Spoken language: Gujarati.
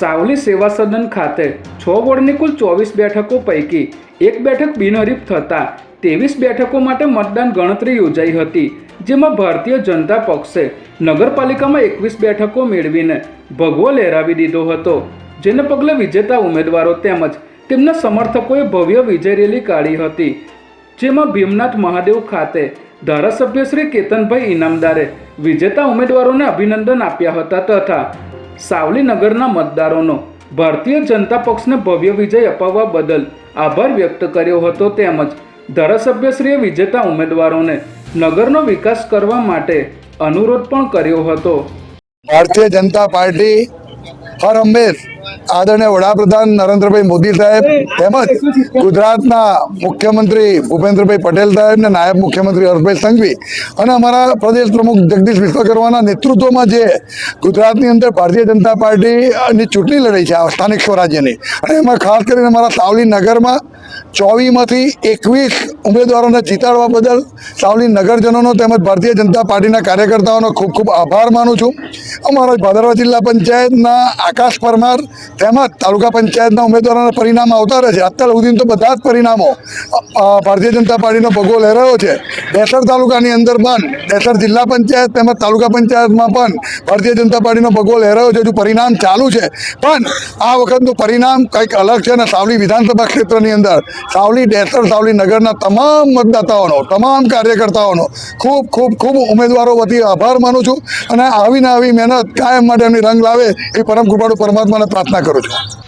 સાવલી સેવા સદન ખાતે 6 વોર્ડની કુલ 24 બેઠકો પૈકી એક બેઠક બિનહરીફ થતાં 23 બેઠકો માટે મતદાન ગણતરી યોજાઈ હતી, જેમાં ભારતીય જનતા પક્ષે નગરપાલિકામાં 21 બેઠકો મેળવીને ભગવો લહેરાવી દીધો હતો, જેને પગલે વિજેતા ઉમેદવારો તેમજ તેમના સમર્થકોએ ભવ્ય વિજય રેલી કાઢી હતી, જેમાં ભીમનાથ મહાદેવ ખાતે ધારાસભ્ય શ્રી કેતનભાઈ ઇનામદારે વિજેતા ઉમેદવારોને અભિનંદન આપ્યા હતા તથા સાવલી નગરના મતદારોનો ભારતીય જનતા પક્ષને ભવ્ય વિજય અપાવવા બદલ આભાર વ્યક્ત કર્યો હતો, તેમજ ધારાસભ્યશ્રીએ વિજેતા ઉમેદવારોને નગરનો વિકાસ કરવા માટે અનુરોધ પણ કર્યો હતો। ભારતીય જનતા પાર્ટી હર હંમેશ આદરણીય વડાપ્રધાન નરેન્દ્રભાઈ મોદી સાહેબ તેમજ ગુજરાતના મુખ્યમંત્રી ભૂપેન્દ્રભાઈ પટેલ સાહેબ ને નાયબ મુખ્યમંત્રી હર્ષભાઈ સંઘવી અને અમારા પ્રદેશ પ્રમુખ જગદીશ વિશ્વકર્માના નેતૃત્વમાં જે ગુજરાતની અંદર ભારતીય જનતા પાર્ટીની ચૂંટણી લડાઈ છે સ્થાનિક સ્વરાજ્યની, અને એમાં ખાસ કરીને અમારા સાવલી નગરમાં 24માંથી 21 ઉમેદવારોને જીતાડવા બદલ સાવલી નગરજનોનો તેમજ ભારતીય જનતા પાર્ટીના કાર્યકર્તાઓનો ખૂબ ખૂબ આભાર માનું છું। અમારા ભાદરવા જિલ્લા પંચાયતના આકાશ પરમાર તેમજ તાલુકા પંચાયતના ઉમેદવારોના પરિણામ આવતા રહે છે। અત્યાર સુધી તો બધા જ પરિણામો ભારતીય જનતા પાર્ટીનો ભગવો લહેરાયો છે। દેસર તાલુકાની અંદર પણ દેસર જિલ્લા પંચાયત તેમજ તાલુકા પંચાયતમાં પણ ભારતીય જનતા પાર્ટીનો ભગવો લહેરાયો છે। હજુ પરિણામ ચાલુ છે, પણ આ વખતનું પરિણામ કંઈક અલગ છે અને સાવલી વિધાનસભા ક્ષેત્રની અંદર સાવલી દેસર સાવલી નગરના તમામ મતદાતાઓનો તમામ કાર્યકર્તાઓનો ખૂબ ખૂબ ખૂબ ઉમેદવારો વતી આભાર માનું છું અને આવીને આવી મહેનત કાયમ માટે એમની રંગ લાવે એ પરમ કૃપાળુ પરમાત્માને પ્રાર્થના કરું છું।